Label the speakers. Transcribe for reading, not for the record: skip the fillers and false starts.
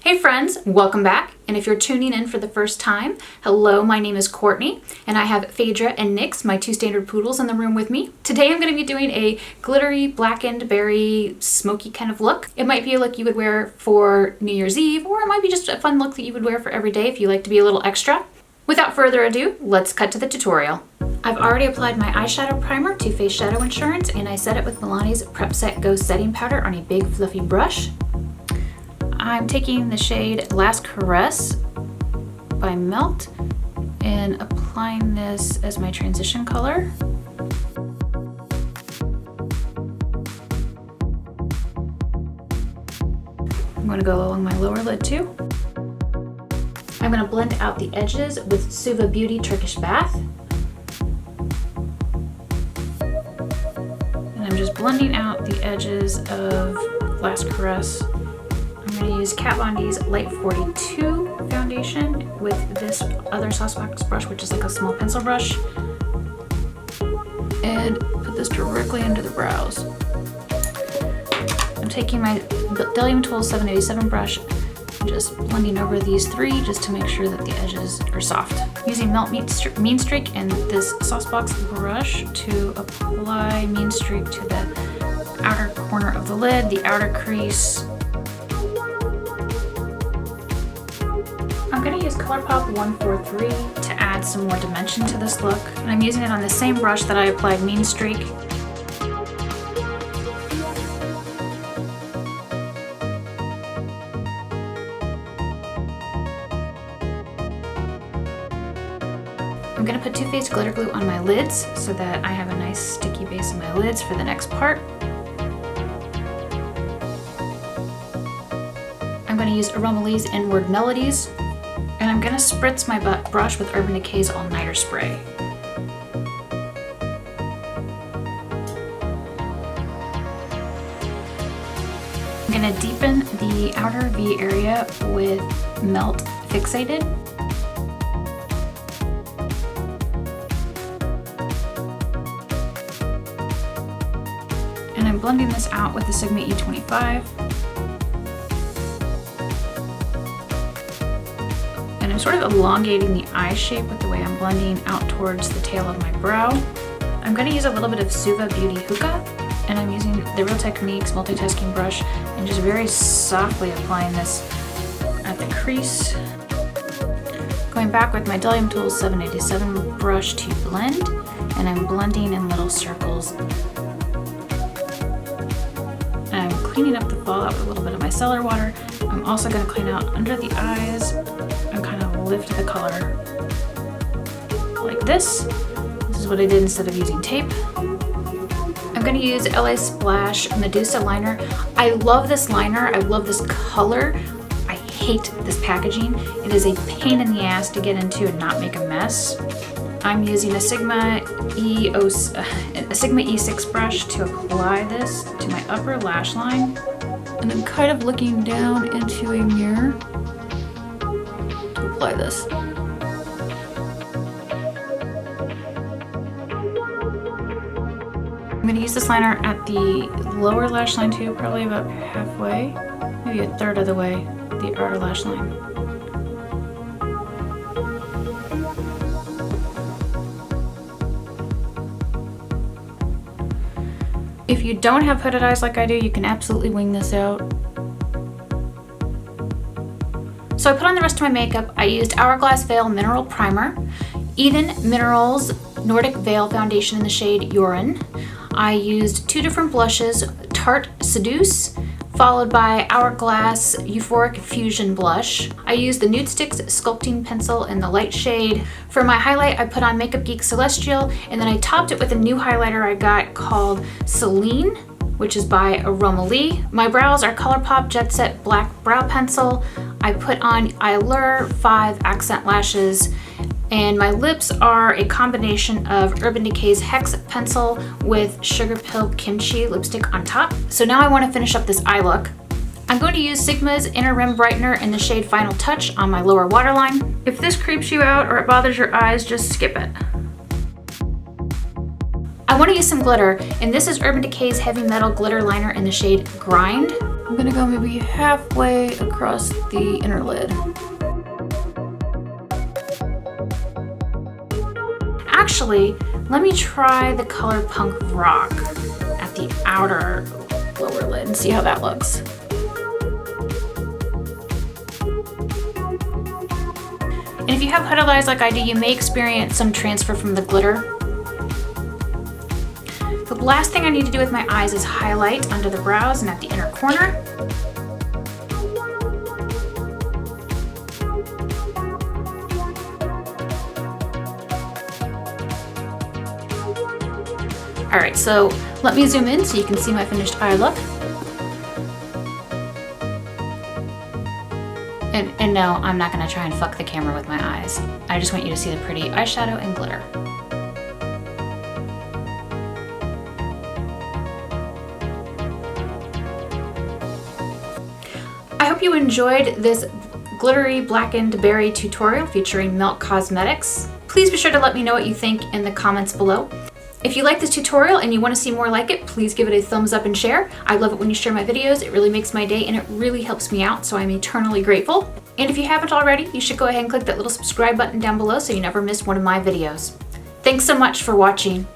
Speaker 1: Hey friends, welcome back. And if you're tuning in for the first time, hello, my name is Courtney, and I have Phaedra and Nyx, my two standard poodles, in the room with me. Today I'm going to be doing a glittery, blackened, berry, smoky kind of look. It might be a look you would wear for New Year's Eve, or it might be just a fun look that you would wear for every day if you like to be a little extra. Without further ado, let's cut to the tutorial. I've already applied my eyeshadow primer, Too Faced Shadow Insurance, and I set it with Milani's Prep Set Go setting powder on a big fluffy brush. I'm taking the shade Last Caress by Melt and applying this as my transition color. I'm going to go along my lower lid too. I'm going to blend out the edges with Suva Beauty Turkish Bath. And I'm just blending out the edges of Last Caress. I'm going to use Kat Von D's Light 42 foundation with this other Saucebox brush, which is like a small pencil brush, and put this directly into the brows. I'm taking my D L42 787 brush and just blending over these three just to make sure that the edges are soft. Using Melt Meanstreak and this Saucebox brush to apply Meanstreak to the outer corner of the lid, the outer crease. I'm going to use ColourPop 143 to add some more dimension to this look, and I'm using it on the same brush that I applied Meanstreak. I'm going to put Too Faced glitter glue on my lids so that I have a nice sticky base on my lids for the next part. I'm going to use Aromaleigh's Inward Melodies. And I'm going to spritz my brush with Urban Decay's All Nighter Spray. I'm going to deepen the outer V area with Melt Fixated. And I'm blending this out with the Sigma E25. I'm sort of elongating the eye shape with the way I'm blending out towards the tail of my brow. I'm going to use a little bit of Suva Beauty Hookah, and I'm using the Real Techniques multitasking brush and just very softly applying this at the crease. Going back with my D L42 787 brush to blend, and I'm blending in little circles. And I'm cleaning up the fallout with a little bit of my micellar water. I'm also going to clean out under the eyes and kind of lift the color like this. This is what I did instead of using tape. I'm going to use LASplash Medusa liner. I love this liner. I love this color. I hate this packaging. It is a pain in the ass to get into and not make a mess. I'm using a Sigma E6 brush to apply this to my upper lash line. And I'm kind of looking down into a mirror to apply this. I'm going to use this liner at the lower lash line too, probably about halfway, maybe a third of the way, the outer lash line. If you don't have hooded eyes like I do, you can absolutely wing this out. So I put on the rest of my makeup. I used Hourglass Veil Mineral Primer, Eden Minerals Nordic Veil Foundation in the shade Urine. I used two different blushes, Tarte Seduce, followed by Hourglass Euphoric Fusion Blush. I used the Nude Sticks Sculpting Pencil in the light shade. For my highlight, I put on Makeup Geek Celestial, and then I topped it with a new highlighter I got called Selene, which is by Aromaleigh. My brows are ColourPop Jet Set Black Brow Pencil. I put on Eyeliner 5 Accent Lashes, and my lips are a combination of Urban Decay's Hex Pencil with Sugar Pill Kimchi lipstick on top. So now I want to finish up this eye look. I'm going to use Sigma's Inner Rim Brightener in the shade Final Touch on my lower waterline. If this creeps you out or it bothers your eyes, just skip it. I want to use some glitter, and this is Urban Decay's Heavy Metal Glitter Liner in the shade Grind. I'm gonna go maybe halfway across the inner lid. Actually, let me try the color Punk Rock at the outer lower lid and see how that looks. And if you have hooded eyes like I do, you may experience some transfer from the glitter. The last thing I need to do with my eyes is highlight under the brows and at the inner corner. All right, so let me zoom in so you can see my finished eye look. And no, I'm not gonna try and fuck the camera with my eyes. I just want you to see the pretty eyeshadow and glitter. I hope you enjoyed this glittery blackened berry tutorial featuring Milk Cosmetics. Please be sure to let me know what you think in the comments below. If you like this tutorial and you want to see more like it, please give it a thumbs up and share. I love it when you share my videos. It really makes my day and it really helps me out, so I'm eternally grateful. And if you haven't already, you should go ahead and click that little subscribe button down below so you never miss one of my videos. Thanks so much for watching.